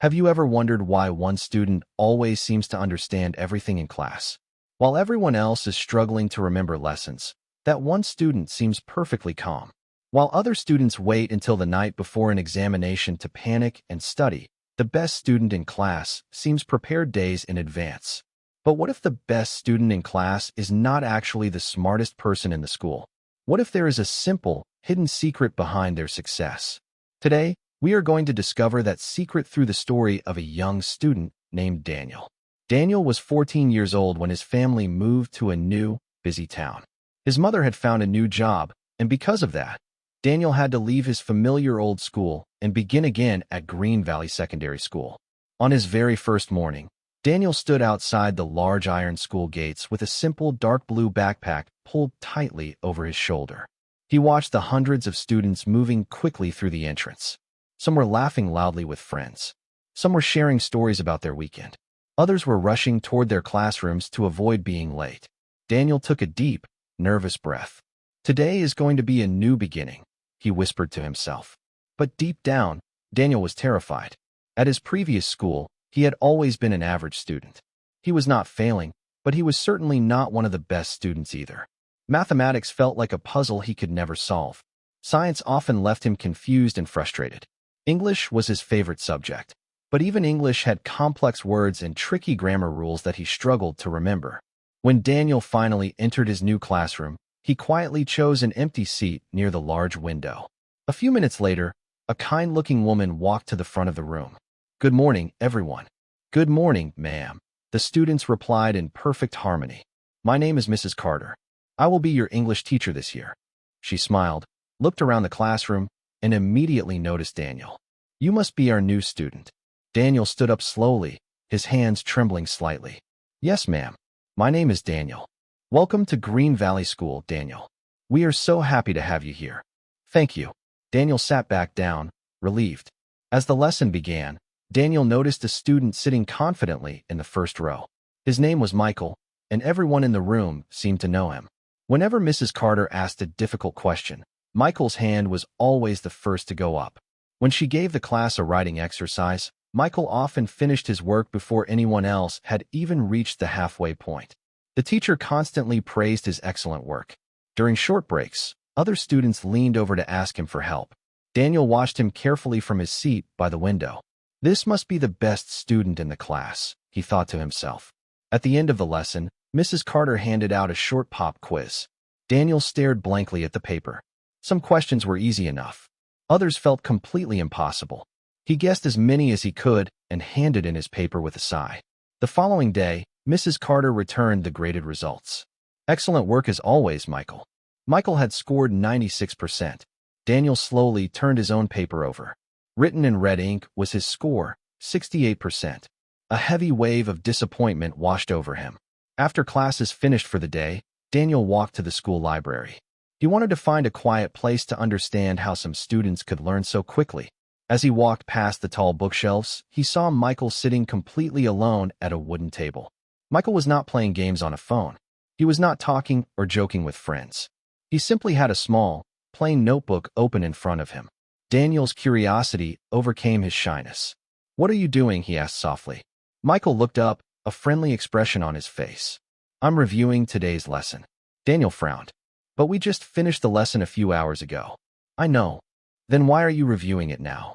Have you ever wondered why one student always seems to understand everything in class, while everyone else is struggling to remember lessons? That one student seems perfectly calm, while other students wait until the night before an examination to panic and study. The best student in class seems prepared days in advance. But what if the best student in class is not actually the smartest person in the school? What if there is a simple, hidden secret behind their success? Today, we are going to discover that secret through the story of a young student named Daniel. Daniel was 14 years old when his family moved to a new, busy town. His mother had found a new job, and because of that, Daniel had to leave his familiar old school and begin again at Green Valley Secondary School. On his very first morning, Daniel stood outside the large iron school gates with a simple dark blue backpack pulled tightly over his shoulder. He watched the hundreds of students moving quickly through the entrance. Some were laughing loudly with friends. Some were sharing stories about their weekend. Others were rushing toward their classrooms to avoid being late. Daniel took a deep, nervous breath. Today is going to be a new beginning, he whispered to himself. But deep down, Daniel was terrified. At his previous school, he had always been an average student. He was not failing, but he was certainly not one of the best students either. Mathematics felt like a puzzle he could never solve. Science often left him confused and frustrated. English was his favorite subject, but even English had complex words and tricky grammar rules that he struggled to remember. When Daniel finally entered his new classroom, he quietly chose an empty seat near the large window. A few minutes later, a kind-looking woman walked to the front of the room. "Good morning, everyone." "Good morning, ma'am," the students replied in perfect harmony. "My name is Mrs. Carter. I will be your English teacher this year." She smiled, looked around the classroom, and immediately noticed Daniel. "You must be our new student." Daniel stood up slowly, his hands trembling slightly. "Yes, ma'am. My name is Daniel. Welcome to Green Valley School, Daniel. We are so happy to have you here." "Thank you." Daniel sat back down, relieved. As the lesson began, Daniel noticed a student sitting confidently in the first row. His name was Michael, and everyone in the room seemed to know him. Whenever Mrs. Carter asked a difficult question, Michael's hand was always the first to go up. When she gave the class a writing exercise, Michael often finished his work before anyone else had even reached the halfway point. The teacher constantly praised his excellent work. During short breaks, other students leaned over to ask him for help. Daniel watched him carefully from his seat by the window. "This must be the best student in the class," he thought to himself. At the end of the lesson, Mrs. Carter handed out a short pop quiz. Daniel stared blankly at the paper. Some questions were easy enough. Others felt completely impossible. He guessed as many as he could and handed in his paper with a sigh. The following day, Mrs. Carter returned the graded results. "Excellent work as always, Michael." Michael had scored 96%. Daniel slowly turned his own paper over. Written in red ink was his score, 68%. A heavy wave of disappointment washed over him. After classes finished for the day, Daniel walked to the school library. He wanted to find a quiet place to understand how some students could learn so quickly. As he walked past the tall bookshelves, he saw Michael sitting completely alone at a wooden table. Michael was not playing games on a phone. He was not talking or joking with friends. He simply had a small, plain notebook open in front of him. Daniel's curiosity overcame his shyness. "What are you doing?" he asked softly. Michael looked up, a friendly expression on his face. "I'm reviewing today's lesson." Daniel frowned. "But we just finished the lesson a few hours ago." "I know. Then why are you reviewing it now?"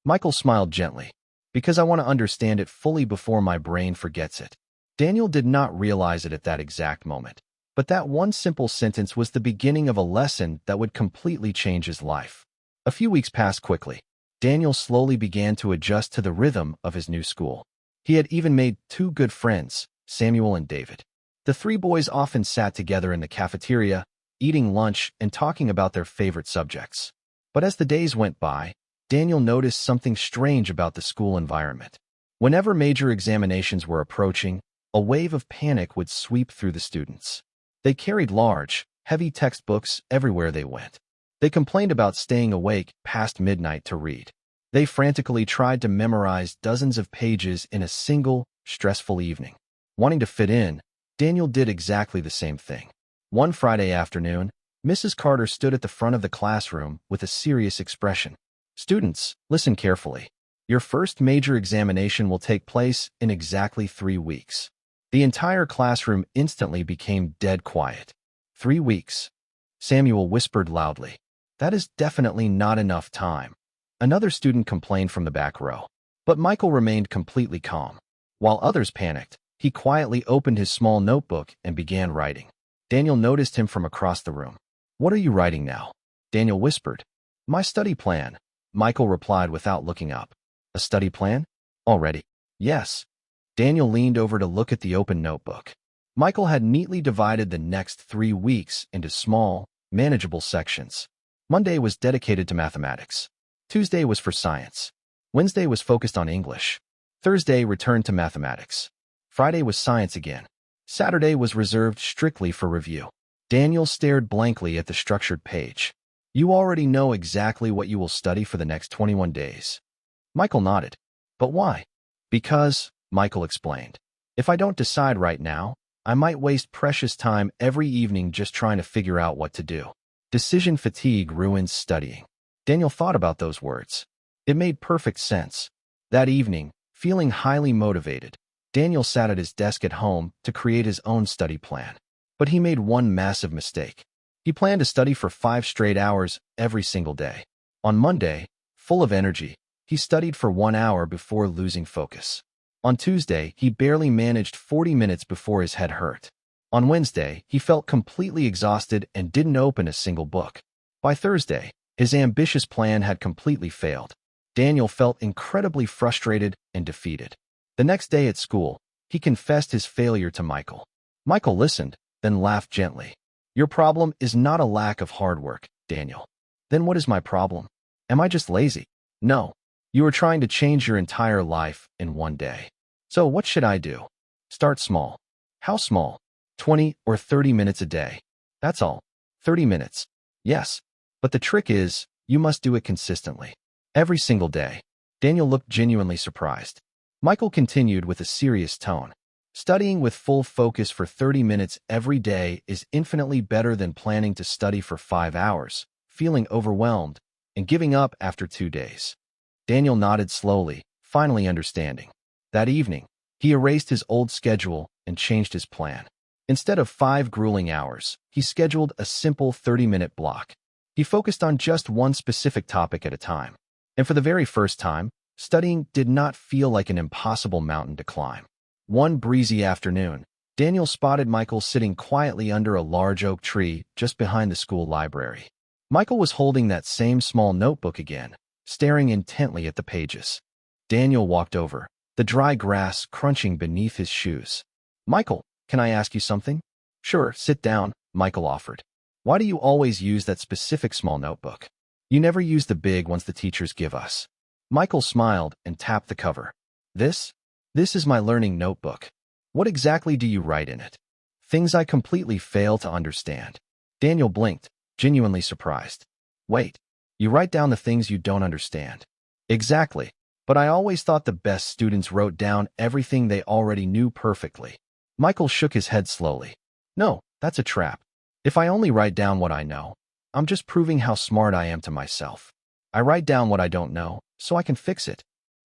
Michael smiled gently. "Because I want to understand it fully before my brain forgets it." Daniel did not realize it at that exact moment. But that one simple sentence was the beginning of a lesson that would completely change his life. A few weeks passed quickly. Daniel slowly began to adjust to the rhythm of his new school. He had even made two good friends, Samuel and David. The three boys often sat together in the cafeteria, eating lunch and talking about their favorite subjects. But as the days went by, Daniel noticed something strange about the school environment. Whenever major examinations were approaching, a wave of panic would sweep through the students. They carried large, heavy textbooks everywhere they went. They complained about staying awake past midnight to read. They frantically tried to memorize dozens of pages in a single, stressful evening. Wanting to fit in, Daniel did exactly the same thing. One Friday afternoon, Mrs. Carter stood at the front of the classroom with a serious expression. "Students, listen carefully. Your first major examination will take place in exactly 3 weeks. The entire classroom instantly became dead quiet. 3 weeks. Samuel whispered loudly. That is definitely not enough time. Another student complained from the back row. But Michael remained completely calm. While others panicked, he quietly opened his small notebook and began writing. Daniel noticed him from across the room. What are you writing now? Daniel whispered. My study plan, Michael replied without looking up. A study plan? Already? Yes. Daniel leaned over to look at the open notebook. Michael had neatly divided the next 3 weeks into small, manageable sections. Monday was dedicated to mathematics. Tuesday was for science. Wednesday was focused on English. Thursday returned to mathematics. Friday was science again. Saturday was reserved strictly for review. Daniel stared blankly at the structured page. You already know exactly what you will study for the next 21 days. Michael nodded. But why? Because, Michael explained, if I don't decide right now, I might waste precious time every evening just trying to figure out what to do. Decision fatigue ruins studying. Daniel thought about those words. It made perfect sense. That evening, feeling highly motivated, Daniel sat at his desk at home to create his own study plan. But he made one massive mistake. He planned to study for 5 straight hours every single day. On Monday, full of energy, he studied for 1 hour before losing focus. On Tuesday, he barely managed 40 minutes before his head hurt. On Wednesday, he felt completely exhausted and didn't open a single book. By Thursday, his ambitious plan had completely failed. Daniel felt incredibly frustrated and defeated. The next day at school, he confessed his failure to Michael. Michael listened, then laughed gently. Your problem is not a lack of hard work, Daniel. Then what is my problem? Am I just lazy? No. You are trying to change your entire life in one day. So what should I do? Start small. How small? 20 or 30 minutes a day. That's all. 30 minutes. Yes. But the trick is, you must do it consistently. Every single day. Daniel looked genuinely surprised. Michael continued with a serious tone. Studying with full focus for 30 minutes every day is infinitely better than planning to study for 5 hours, feeling overwhelmed, and giving up after 2 days. Daniel nodded slowly, finally understanding. That evening, he erased his old schedule and changed his plan. Instead of 5 grueling hours, he scheduled a simple 30-minute block. He focused on just one specific topic at a time. And for the very first time, studying did not feel like an impossible mountain to climb. One breezy afternoon, Daniel spotted Michael sitting quietly under a large oak tree just behind the school library. Michael was holding that same small notebook again, staring intently at the pages. Daniel walked over, the dry grass crunching beneath his shoes. Michael, can I ask you something? Sure, sit down, Michael offered. Why do you always use that specific small notebook? You never use the big ones the teachers give us. Michael smiled and tapped the cover. This is my learning notebook. What exactly do you write in it? Things I completely fail to understand. Daniel blinked, genuinely surprised. Wait, you write down the things you don't understand. Exactly, but I always thought the best students wrote down everything they already knew perfectly. Michael shook his head slowly. No, that's a trap. If I only write down what I know, I'm just proving how smart I am to myself. I write down what I don't know, so I can fix it.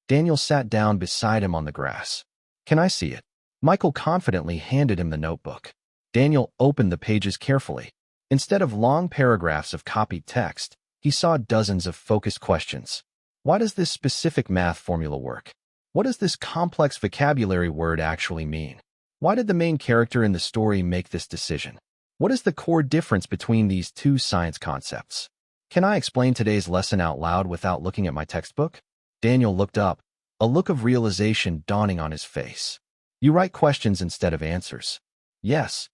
Daniel sat down beside him on the grass. Can I see it? Michael confidently handed him the notebook. Daniel opened the pages carefully. Instead of long paragraphs of copied text, he saw dozens of focused questions. Why does this specific math formula work? What does this complex vocabulary word actually mean? Why did the main character in the story make this decision? What is the core difference between these two science concepts? Can I explain today's lesson out loud without looking at my textbook? Daniel looked up, a look of realization dawning on his face. You write questions instead of answers. Yes.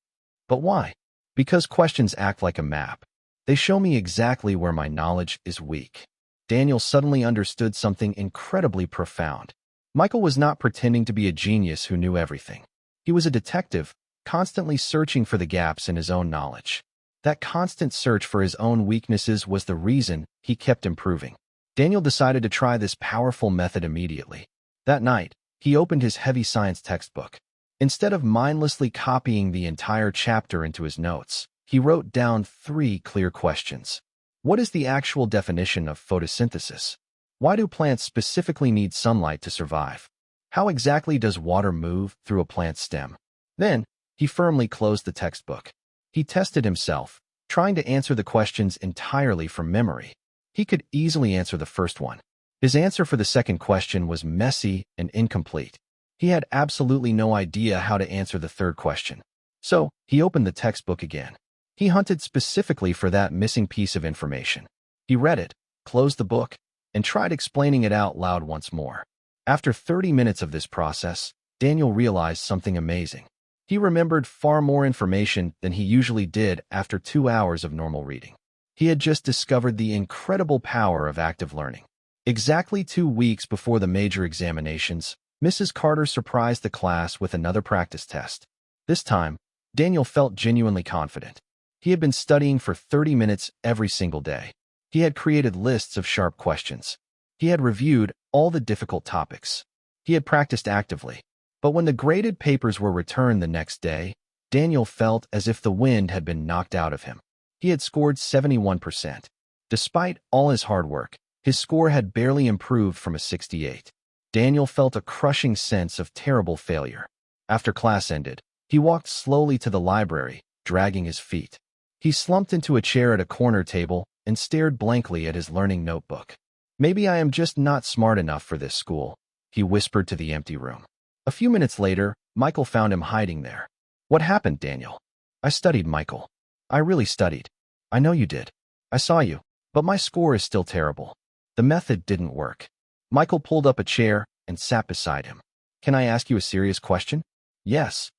But why? Because questions act like a map. They show me exactly where my knowledge is weak. Daniel suddenly understood something incredibly profound. Michael was not pretending to be a genius who knew everything. He was a detective, constantly searching for the gaps in his own knowledge. That constant search for his own weaknesses was the reason he kept improving. Daniel decided to try this powerful method immediately. That night, he opened his heavy science textbook. Instead of mindlessly copying the entire chapter into his notes, he wrote down 3 clear questions. What is the actual definition of photosynthesis? Why do plants specifically need sunlight to survive? How exactly does water move through a plant's stem? Then, he firmly closed the textbook. He tested himself, trying to answer the questions entirely from memory. He could easily answer the first one. His answer for the second question was messy and incomplete. He had absolutely no idea how to answer the third question. So, he opened the textbook again. He hunted specifically for that missing piece of information. He read it, closed the book, and tried explaining it out loud once more. After 30 minutes of this process, Daniel realized something amazing. He remembered far more information than he usually did after 2 hours of normal reading. He had just discovered the incredible power of active learning. Exactly 2 weeks before the major examinations, Mrs. Carter surprised the class with another practice test. This time, Daniel felt genuinely confident. He had been studying for 30 minutes every single day. He had created lists of sharp questions. He had reviewed all the difficult topics. He had practiced actively. But when the graded papers were returned the next day, Daniel felt as if the wind had been knocked out of him. He had scored 71%. Despite all his hard work, his score had barely improved from a 68. Daniel felt a crushing sense of terrible failure. After class ended, he walked slowly to the library, dragging his feet. He slumped into a chair at a corner table and stared blankly at his learning notebook. "Maybe I am just not smart enough for this school," he whispered to the empty room. A few minutes later, Michael found him hiding there. "What happened, Daniel?" "I studied, Michael. I really studied." "I know you did. I saw you. But my score is still terrible. The method didn't work." Michael pulled up a chair and sat beside him. "Can I ask you a serious question?" "Yes."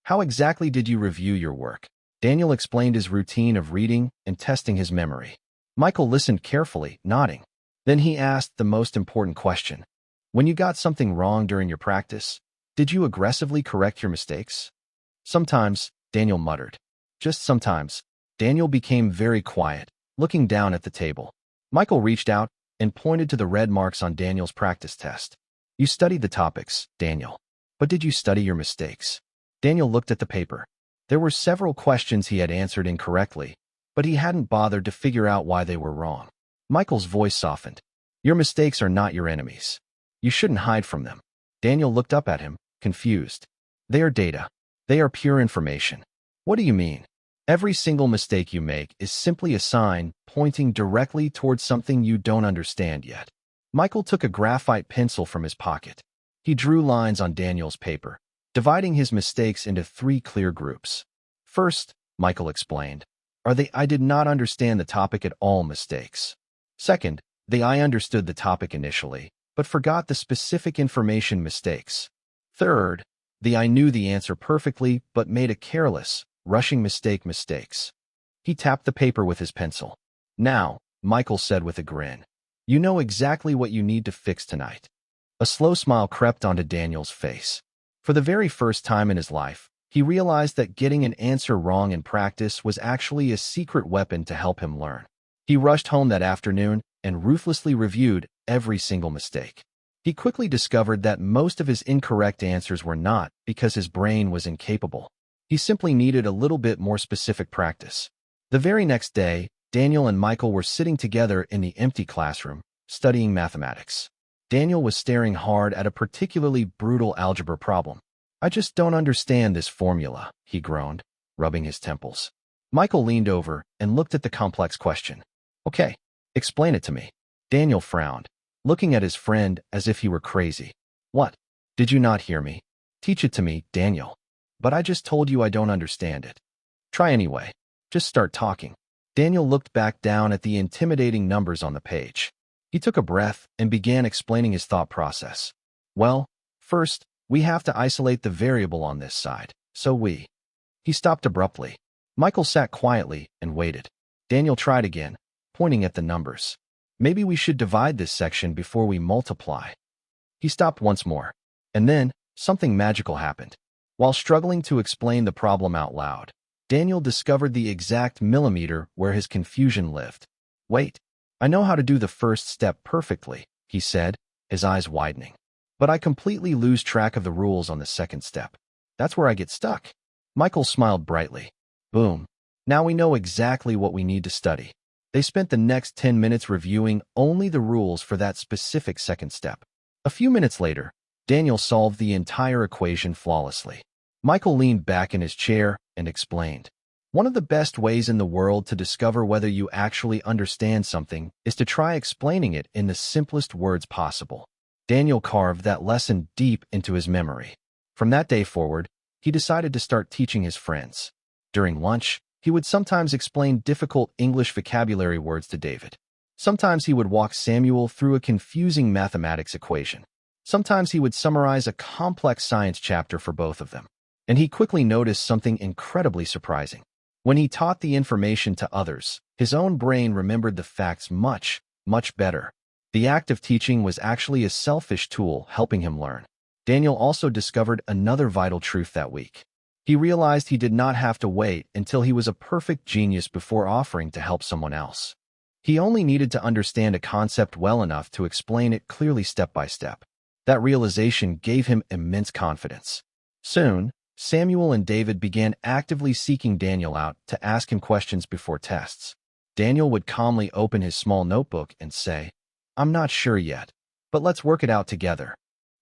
"How exactly did you review your work?" Daniel explained his routine of reading and testing his memory. Michael listened carefully, nodding. Then he asked the most important question. "When you got something wrong during your practice, did you aggressively correct your mistakes?" "Sometimes," Daniel muttered. "Just sometimes." Daniel became very quiet, looking down at the table. Michael reached out and pointed to the red marks on Daniel's practice test. "You studied the topics, Daniel. But did you study your mistakes?" Daniel looked at the paper. There were several questions he had answered incorrectly, but he hadn't bothered to figure out why they were wrong. Michael's voice softened. "Your mistakes are not your enemies. You shouldn't hide from them." Daniel looked up at him, confused. "They are data. They are pure information." "What do you mean?" "Every single mistake you make is simply a sign pointing directly towards something you don't understand yet." Michael took a graphite pencil from his pocket. He drew lines on Daniel's paper, dividing his mistakes into 3 clear groups. "First," Michael explained, "are the I did not understand the topic at all mistakes. Second, the I understood the topic initially, but forgot the specific information mistakes. Third, the I knew the answer perfectly but made a careless, rushing mistakes." He tapped the paper with his pencil. "Now," Michael said with a grin, "you know exactly what you need to fix tonight." A slow smile crept onto Daniel's face. For the very first time in his life, he realized that getting an answer wrong in practice was actually a secret weapon to help him learn. He rushed home that afternoon and ruthlessly reviewed every single mistake. He quickly discovered that most of his incorrect answers were not because his brain was incapable. He simply needed a little bit more specific practice. The very next day, Daniel and Michael were sitting together in the empty classroom, studying mathematics. Daniel was staring hard at a particularly brutal algebra problem. "I just don't understand this formula," he groaned, rubbing his temples. Michael leaned over and looked at the complex question. "Okay, explain it to me." Daniel frowned, looking at his friend as if he were crazy. "What? Did you not hear me? Teach it to me, Daniel." "But I just told you I don't understand it." "Try anyway. Just start talking." Daniel looked back down at the intimidating numbers on the page. He took a breath and began explaining his thought process. "Well, first, we have to isolate the variable on this side, so we—" He stopped abruptly. Michael sat quietly and waited. Daniel tried again, pointing at the numbers. "Maybe we should divide this section before we multiply." He stopped once more. And then, something magical happened. While struggling to explain the problem out loud, Daniel discovered the exact millimeter where his confusion lived. "Wait. I know how to do the first step perfectly," he said, his eyes widening. "But I completely lose track of the rules on the second step. That's where I get stuck." Michael smiled brightly. "Boom. Now we know exactly what we need to study." They spent the next 10 minutes reviewing only the rules for that specific second step. A few minutes later, Daniel solved the entire equation flawlessly. Michael leaned back in his chair and explained, "One of the best ways in the world to discover whether you actually understand something is to try explaining it in the simplest words possible." Daniel carved that lesson deep into his memory. From that day forward, he decided to start teaching his friends. During lunch, he would sometimes explain difficult English vocabulary words to David. Sometimes he would walk Samuel through a confusing mathematics equation. Sometimes he would summarize a complex science chapter for both of them. And he quickly noticed something incredibly surprising. When he taught the information to others, his own brain remembered the facts much, much better. The act of teaching was actually a selfish tool helping him learn. Daniel also discovered another vital truth that week. He realized he did not have to wait until he was a perfect genius before offering to help someone else. He only needed to understand a concept well enough to explain it clearly step by step. That realization gave him immense confidence. Soon, Samuel and David began actively seeking Daniel out to ask him questions before tests. Daniel would calmly open his small notebook and say, "I'm not sure yet, but let's work it out together."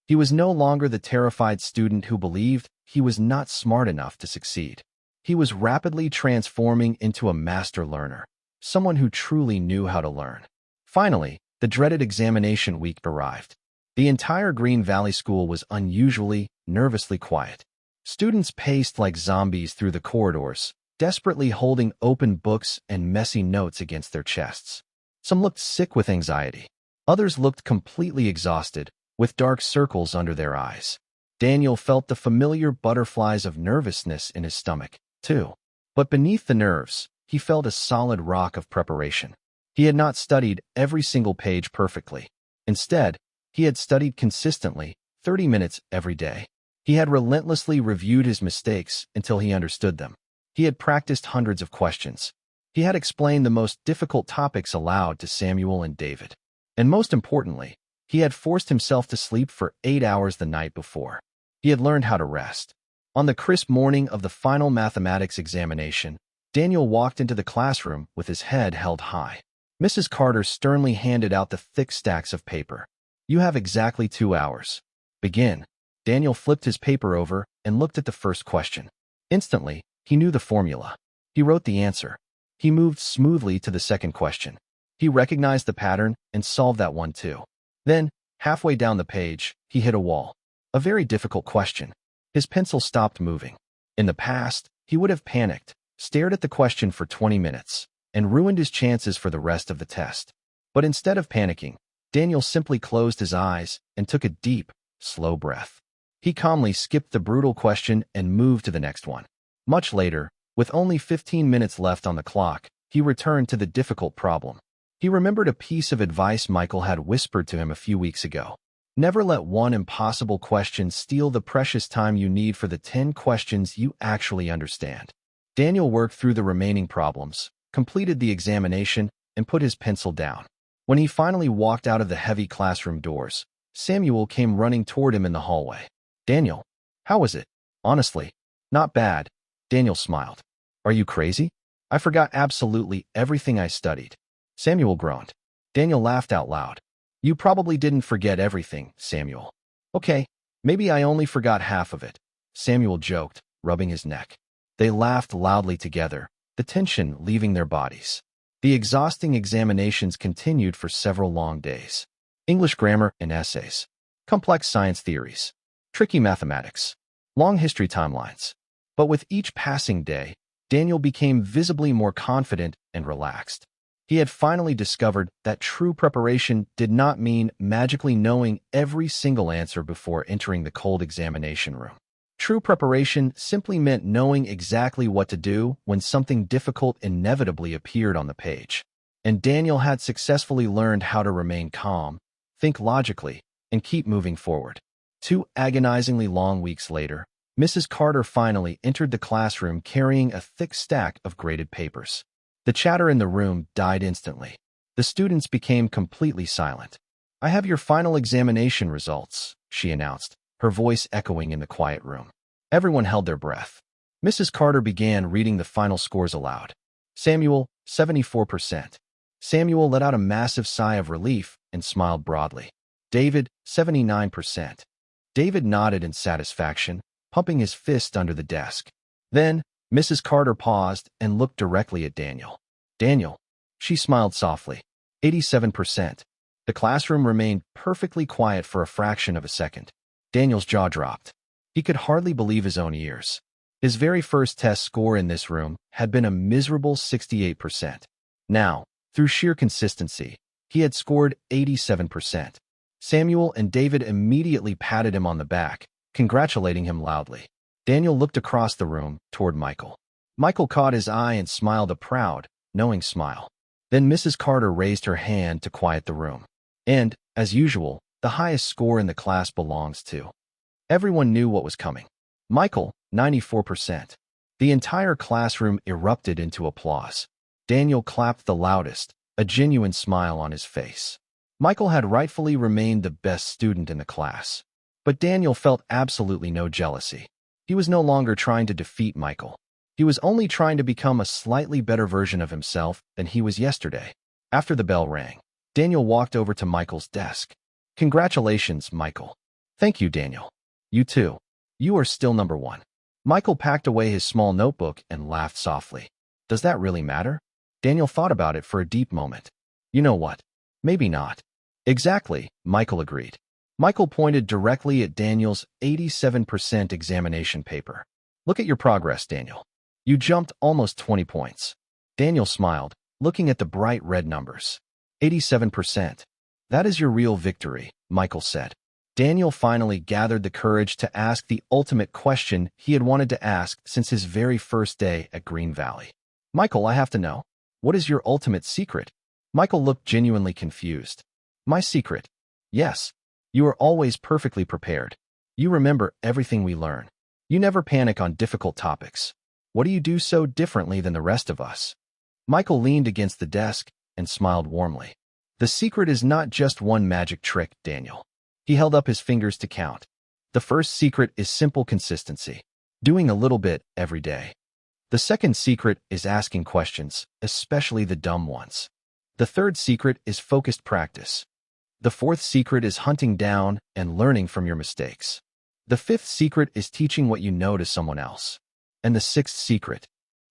He was no longer the terrified student who believed he was not smart enough to succeed. He was rapidly transforming into a master learner, someone who truly knew how to learn. Finally, the dreaded examination week arrived. The entire Green Valley School was unusually, nervously quiet. Students paced like zombies through the corridors, desperately holding open books and messy notes against their chests. Some looked sick with anxiety. Others looked completely exhausted, with dark circles under their eyes. Daniel felt the familiar butterflies of nervousness in his stomach, too. But beneath the nerves, he felt a solid rock of preparation. He had not studied every single page perfectly. Instead, he had studied consistently, 30 minutes every day. He had relentlessly reviewed his mistakes until he understood them. He had practiced hundreds of questions. He had explained the most difficult topics aloud to Samuel and David. And most importantly, he had forced himself to sleep for 8 hours the night before. He had learned how to rest. On the crisp morning of the final mathematics examination, Daniel walked into the classroom with his head held high. Mrs. Carter sternly handed out the thick stacks of paper. "You have exactly 2 hours. Begin." Daniel flipped his paper over and looked at the first question. Instantly, he knew the formula. He wrote the answer. He moved smoothly to the second question. He recognized the pattern and solved that one too. Then, halfway down the page, he hit a wall. A very difficult question. His pencil stopped moving. In the past, he would have panicked, stared at the question for 20 minutes, and ruined his chances for the rest of the test. But instead of panicking, Daniel simply closed his eyes and took a deep, slow breath. He calmly skipped the brutal question and moved to the next one. Much later, with only 15 minutes left on the clock, he returned to the difficult problem. He remembered a piece of advice Michael had whispered to him a few weeks ago. Never let one impossible question steal the precious time you need for the 10 questions you actually understand. Daniel worked through the remaining problems, completed the examination, and put his pencil down. When he finally walked out of the heavy classroom doors, Samuel came running toward him in the hallway. "Daniel, how was it?" "Honestly, not bad." Daniel smiled. "Are you crazy? I forgot absolutely everything I studied." Samuel groaned. Daniel laughed out loud. "You probably didn't forget everything, Samuel." "Okay, maybe I only forgot half of it," Samuel joked, rubbing his neck. They laughed loudly together, the tension leaving their bodies. The exhausting examinations continued for several long days. English grammar and essays, complex science theories, tricky mathematics, long history timelines. But with each passing day, Daniel became visibly more confident and relaxed. He had finally discovered that true preparation did not mean magically knowing every single answer before entering the cold examination room. True preparation simply meant knowing exactly what to do when something difficult inevitably appeared on the page. And Daniel had successfully learned how to remain calm, think logically, and keep moving forward. 2 agonizingly long weeks later, Mrs. Carter finally entered the classroom carrying a thick stack of graded papers. The chatter in the room died instantly. The students became completely silent. "I have your final examination results," she announced, her voice echoing in the quiet room. Everyone held their breath. Mrs. Carter began reading the final scores aloud. "Samuel, 74%. Samuel let out a massive sigh of relief and smiled broadly. David, 79%. David nodded in satisfaction, pumping his fist under the desk. Then, Mrs. Carter paused and looked directly at Daniel. Daniel. She smiled softly. 87%. The classroom remained perfectly quiet for a fraction of a second. Daniel's jaw dropped. He could hardly believe his own ears. His very first test score in this room had been a miserable 68%. Now, through sheer consistency, he had scored 87%. Samuel and David immediately patted him on the back, congratulating him loudly. Daniel looked across the room toward Michael. Michael caught his eye and smiled a proud, knowing smile. Then Mrs. Carter raised her hand to quiet the room. And, as usual, the highest score in the class belongs to. Everyone knew what was coming. Michael, 94%. The entire classroom erupted into applause. Daniel clapped the loudest, a genuine smile on his face. Michael had rightfully remained the best student in the class. But Daniel felt absolutely no jealousy. He was no longer trying to defeat Michael. He was only trying to become a slightly better version of himself than he was yesterday. After the bell rang, Daniel walked over to Michael's desk. Congratulations, Michael. Thank you, Daniel. You too. You are still number one. Michael packed away his small notebook and laughed softly. Does that really matter? Daniel thought about it for a deep moment. You know what? Maybe not. Exactly, Michael agreed. Michael pointed directly at Daniel's 87% examination paper. Look at your progress, Daniel. You jumped almost 20 points. Daniel smiled, looking at the bright red numbers. 87%. That is your real victory, Michael said. Daniel finally gathered the courage to ask the ultimate question he had wanted to ask since his very first day at Green Valley. Michael, I have to know. What is your ultimate secret? Michael looked genuinely confused. My secret? Yes. You are always perfectly prepared. You remember everything we learn. You never panic on difficult topics. What do you do so differently than the rest of us? Michael leaned against the desk and smiled warmly. The secret is not just one magic trick, Daniel. He held up his fingers to count. The first secret is simple consistency, doing a little bit every day. The second secret is asking questions, especially the dumb ones. The third secret is focused practice. The fourth secret is hunting down and learning from your mistakes. The fifth secret is teaching what you know to someone else. And the sixth secret?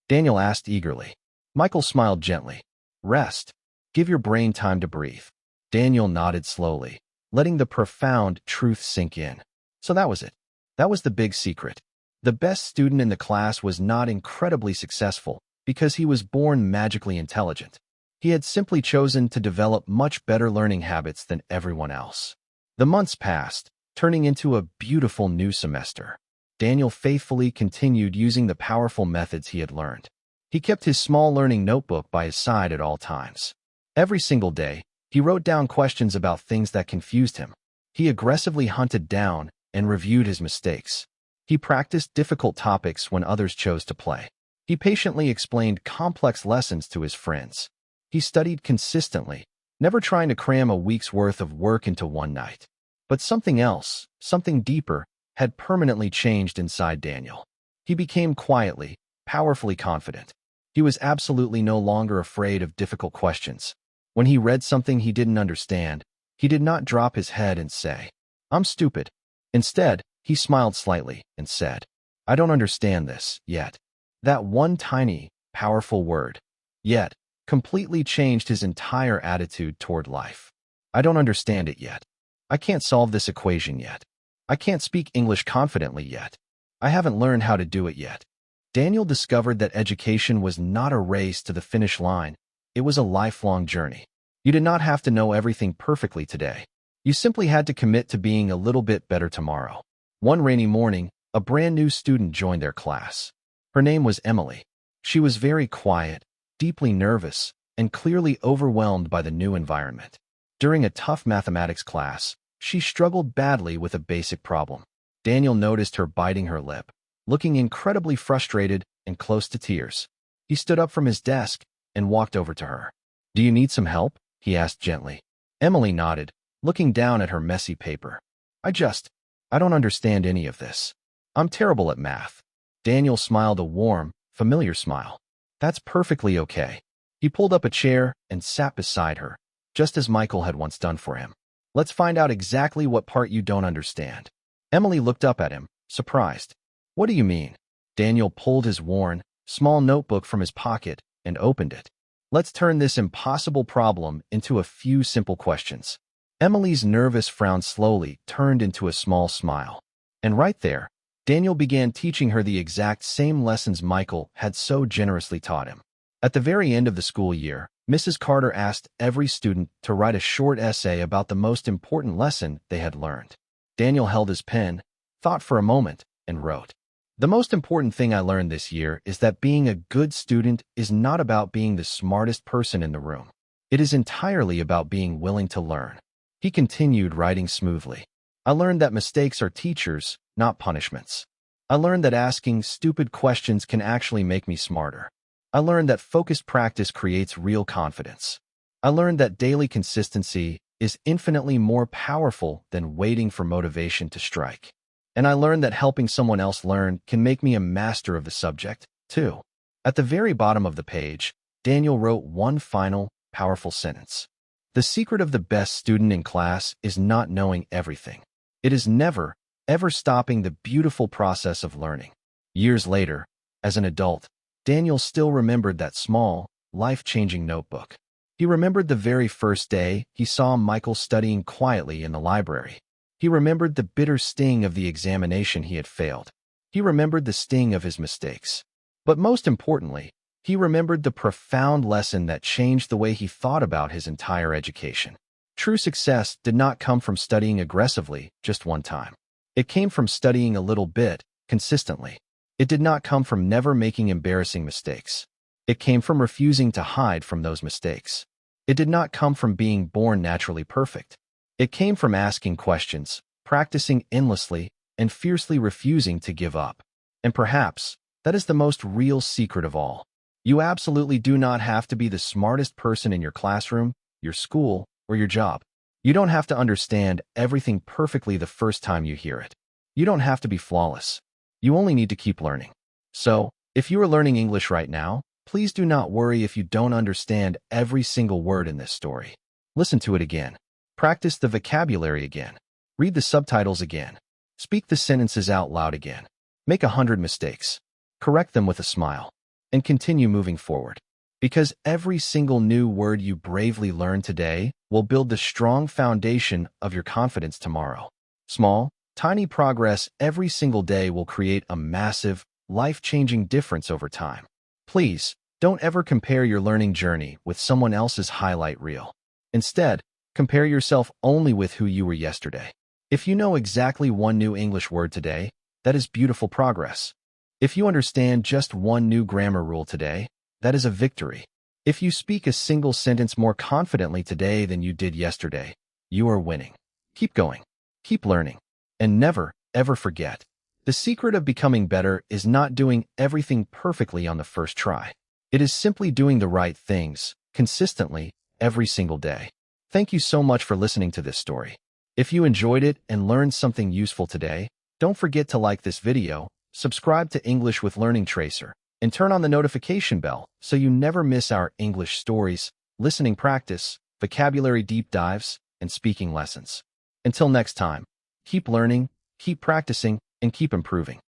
Daniel asked eagerly. Michael smiled gently. Rest. Give your brain time to breathe. Daniel nodded slowly, letting the profound truth sink in. So that was it. That was the big secret. The best student in the class was not incredibly successful because he was born magically intelligent. He had simply chosen to develop much better learning habits than everyone else. The months passed, turning into a beautiful new semester. Daniel faithfully continued using the powerful methods he had learned. He kept his small learning notebook by his side at all times. Every single day, he wrote down questions about things that confused him. He aggressively hunted down and reviewed his mistakes. He practiced difficult topics when others chose to play. He patiently explained complex lessons to his friends. He studied consistently, never trying to cram a week's worth of work into one night. But something else, something deeper, had permanently changed inside Daniel. He became quietly, powerfully confident. He was absolutely no longer afraid of difficult questions. When he read something he didn't understand, he did not drop his head and say, "I'm stupid." Instead, he smiled slightly and said, "I don't understand this yet." That one tiny, powerful word, yet, completely changed his entire attitude toward life. I don't understand it yet. I can't solve this equation yet. I can't speak English confidently yet. I haven't learned how to do it yet. Daniel discovered that education was not a race to the finish line. It was a lifelong journey. You did not have to know everything perfectly today. You simply had to commit to being a little bit better tomorrow. One rainy morning, a brand new student joined their class. Her name was Emily. She was very quiet, deeply nervous, and clearly overwhelmed by the new environment. During a tough mathematics class, she struggled badly with a basic problem. Daniel noticed her biting her lip, looking incredibly frustrated and close to tears. He stood up from his desk and walked over to her. "Do you need some help?" he asked gently. Emily nodded, looking down at her messy paper. I don't understand any of this. I'm terrible at math." Daniel smiled a warm, familiar smile. "That's perfectly okay. He pulled up a chair and sat beside her, just as Michael had once done for him. Let's find out exactly what part you don't understand. Emily looked up at him, surprised. What do you mean? Daniel pulled his worn, small notebook from his pocket and opened it. Let's turn this impossible problem into a few simple questions. Emily's nervous frown slowly turned into a small smile. And right there, Daniel began teaching her the exact same lessons Michael had so generously taught him. At the very end of the school year, Mrs. Carter asked every student to write a short essay about the most important lesson they had learned. Daniel held his pen, thought for a moment, and wrote, "The most important thing I learned this year is that being a good student is not about being the smartest person in the room. It is entirely about being willing to learn." He continued writing smoothly. "I learned that mistakes are teachers, not punishments. I learned that asking stupid questions can actually make me smarter. I learned that focused practice creates real confidence. I learned that daily consistency is infinitely more powerful than waiting for motivation to strike. And I learned that helping someone else learn can make me a master of the subject, too." At the very bottom of the page, Daniel wrote one final, powerful sentence. "The secret of the best student in class is not knowing everything. It is never, ever stopping the beautiful process of learning." Years later, as an adult, Daniel still remembered that small, life-changing notebook. He remembered the very first day he saw Michael studying quietly in the library. He remembered the bitter sting of the examination he had failed. He remembered the sting of his mistakes. But most importantly, he remembered the profound lesson that changed the way he thought about his entire education. True success did not come from studying aggressively just one time. It came from studying a little bit, consistently. It did not come from never making embarrassing mistakes. It came from refusing to hide from those mistakes. It did not come from being born naturally perfect. It came from asking questions, practicing endlessly, and fiercely refusing to give up. And perhaps, that is the most real secret of all. You absolutely do not have to be the smartest person in your classroom, your school, or your job. You don't have to understand everything perfectly the first time you hear it. You don't have to be flawless. You only need to keep learning. So, if you are learning English right now, please do not worry if you don't understand every single word in this story. Listen to it again. Practice the vocabulary again. Read the subtitles again. Speak the sentences out loud again. Make 100 mistakes. Correct them with a smile. And continue moving forward. Because every single new word you bravely learn today will build the strong foundation of your confidence tomorrow. Small, tiny progress every single day will create a massive, life-changing difference over time. Please, don't ever compare your learning journey with someone else's highlight reel. Instead, compare yourself only with who you were yesterday. If you know exactly one new English word today, that is beautiful progress. If you understand just one new grammar rule today, that is a victory. If you speak a single sentence more confidently today than you did yesterday, you are winning. Keep going. Keep learning. And never, ever forget, the secret of becoming better is not doing everything perfectly on the first try. It is simply doing the right things, consistently, every single day. Thank you so much for listening to this story. If you enjoyed it and learned something useful today, don't forget to like this video, subscribe to English with Learning Tracer, and turn on the notification bell so you never miss our English stories, listening practice, vocabulary deep dives, and speaking lessons. Until next time, keep learning, keep practicing, and keep improving.